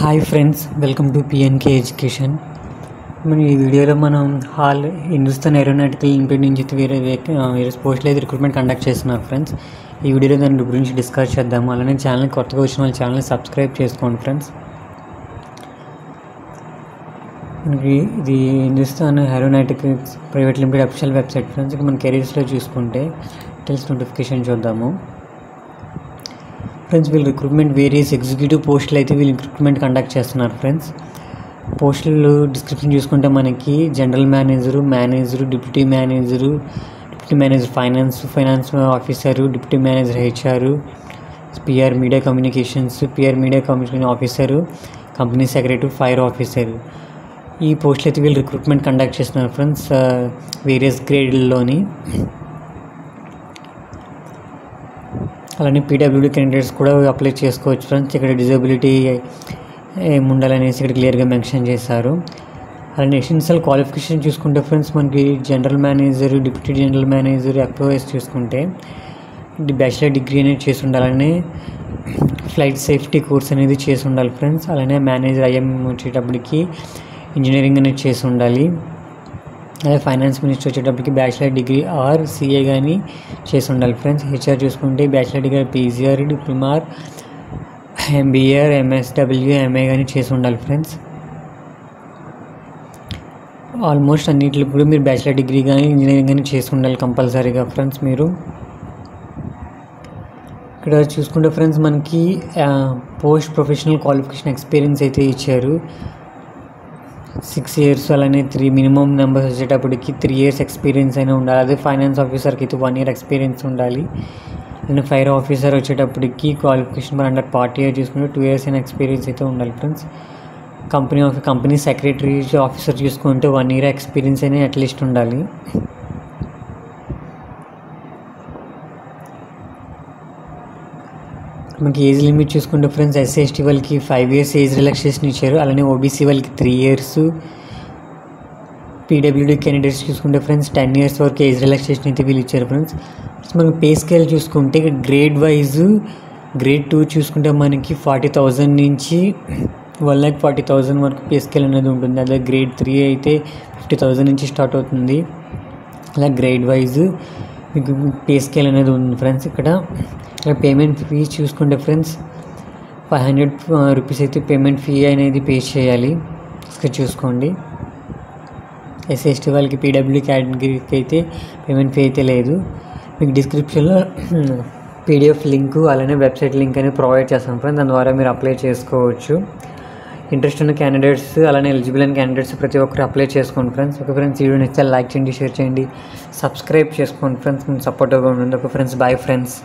Hi friends, welcome to PNK education. ఈ వీడియోలో మనం హిందుస్థాన్ ఏరోనాటికల్ లిమిటెడ్ నుంచి వేరే పోస్టులు అయితే రిక్రూట్మెంట్ కండక్ట్ చేస్తున్నారు ఫ్రెండ్స్. ఈ వీడియోలో దాని గురించి డిస్కస్ చేద్దాము. అలానే ఛానల్ కొత్తగా వచ్చిన వాళ్ళ ఛానల్ని సబ్స్క్రైబ్ చేసుకోండి ఫ్రెండ్స్. మనకి ఇది Hindustan aeronauticals private limited official website friends. ఇక్కడ మన కెరీర్స్లో చూసుకుంటే డీటెయిల్స్ నోటిఫికేషన్ చూద్దాము ఫ్రెండ్స్. వీళ్ళు రిక్రూట్మెంట్ వేరియస్ ఎగ్జిక్యూటివ్ పోస్టులు అయితే వీళ్ళు రిక్రూట్మెంట్ కండక్ట్ చేస్తున్నారు ఫ్రెండ్స్. పోస్టులు డిస్క్రిప్షన్ చూసుకుంటే మనకి general manager, deputy manager, finance officer, deputy manager HR, PR media communication officer, company secretary, fire officer. ఈ పోస్టులు అయితే వీళ్ళు రిక్రూట్మెంట్ కండక్ట్ చేస్తున్నారు ఫ్రెండ్స్ వేరియస్ గ్రేడ్లోని. అలానే పీడబ్ల్యూడీ క్యాండిడేట్స్ కూడా అప్లై చేసుకోవచ్చు ఫ్రెండ్స్. ఇక్కడ డిజబిలిటీ ఏముండాలనేసి ఇక్కడ క్లియర్గా మెన్షన్ చేశారు. అలానే ఎసెన్షియల్ క్వాలిఫికేషన్ చూసుకుంటే ఫ్రెండ్స్ మనకి general manager, deputy general manager, FOS చూసుకుంటే బ్యాచిలర్ డిగ్రీ అనేది చేసి ఉండాలని, ఫ్లైట్ సేఫ్టీ కోర్స్ అనేది చేసి ఉండాలి ఫ్రెండ్స్. అలానే మేనేజర్ ఐఎం వచ్చేటప్పటికి ఇంజనీరింగ్ అనేది చేసి ఉండాలి. అదే ఫైనాన్స్ మినిస్టర్ వచ్చేటప్పటికి బ్యాచిలర్ డిగ్రీ ఆర్ సిఏ కానీ చేసి ఉండాలి ఫ్రెండ్స్. హెచ్ఆర్ చూసుకుంటే bachelor degree PG or, diploma, MBA or, MSW, MA కానీ చేసి ఉండాలి ఫ్రెండ్స్. ఆల్మోస్ట్ అన్నింటిలో కూడా మీరు బ్యాచిలర్ డిగ్రీ కానీ ఇంజనీరింగ్ కానీ చేసి ఉండాలి కంపల్సరీగా ఫ్రెండ్స్. మీరు ఇక్కడ చూసుకుంటే ఫ్రెండ్స్ మనకి పోస్ట్ ప్రొఫెషనల్ క్వాలిఫికేషన్ ఎక్స్పీరియన్స్ అయితే ఇచ్చారు 6 years. అలానే మినిమం నెంబర్స్ వచ్చేటప్పటికి 3 years ఎక్స్పీరియన్స్ అయినా ఉండాలి. అదే ఫైనాన్స్ ఆఫీసర్కి అయితే 1 year ఎక్స్పీరియన్స్ ఉండాలి. అండ్ ఫైర్ ఆఫీసర్ వచ్చేటప్పటికి క్వాలిఫికేషన్ అండర్ 40 years చూసుకుంటే 2 years అయినా ఎక్స్పీరియన్స్ అయితే ఉండాలి ఫ్రెండ్స్. కంపెనీ సెక్రటరీ ఆఫీసర్ చూసుకుంటే 1 year ఎక్స్పీరియన్స్ అయినా అట్లీస్ట్ ఉండాలి. మనకి ఏజ్ లిమిట్ చూసుకుంటే ఫ్రెండ్స్ ఎస్సీ/ఎస్టీ వాళ్ళకి 5 years ఏజ్ రిలాక్సేషన్ ఇచ్చారు. అలానే ఓబీసీ వాళ్ళకి 3 years. పీడబ్ల్యూడీ క్యాండిడేట్స్ చూసుకుంటే ఫ్రెండ్స్ 10 years వరకు ఏజ్ రిలాక్సేషన్ అయితే వీళ్ళు ఇచ్చారు ఫ్రెండ్స్. మనకి పే స్కేల్ చూసుకుంటే గ్రేడ్ వైజ్ గ్రేడ్ 2 చూసుకుంటే మనకి 40,000 నుంచి 1,40,000 వరకు పే స్కేల్ అనేది ఉంటుంది. అదే గ్రేడ్ 3 అయితే 50,000 నుంచి స్టార్ట్ అవుతుంది. అలా గ్రేడ్ వైజ్ మీకు పే స్కేల్ అనేది ఉంది ఫ్రెండ్స్. ఇక్కడ పేమెంట్ ఫీ చూసుకుంటే ఫ్రెండ్స్ 500 రూపీస్ అయితే పేమెంట్ ఫీ అనేది పే చేయాలి. ఇక్కడ చూసుకోండి. ఎస్సీ/ఎస్టీ వాళ్ళకి పీడబ్ల్యూడీ కేటగిరీకి అయితే పేమెంట్ ఫీ అయితే లేదు. మీకు డిస్క్రిప్షన్లో పీడిఎఫ్ లింక్ అలానే వెబ్సైట్ లింక్ అనేది ప్రొవైడ్ చేస్తాం ఫ్రెండ్స్. దాని ద్వారా మీరు అప్లై చేసుకోవచ్చు. ఇంట్రెస్ట్ ఉన్న క్యాండిడేట్స్ అలానే ఎలిజిబుల్ అయిన క్యాండిడేట్స్ ప్రతి ఒక్కరు అప్లై చేసుకోండి ఫ్రెండ్స్. ఓకే ఫ్రెండ్స్, ఈ వీడియో నచ్చితే లైక్ చేయండి, షేర్ చేయండి, సబ్స్క్రైబ్ చేసుకోండి ఫ్రెండ్స్. మీకు సపోర్ట్గా ఉంటుంది. Okay friends, bye friends.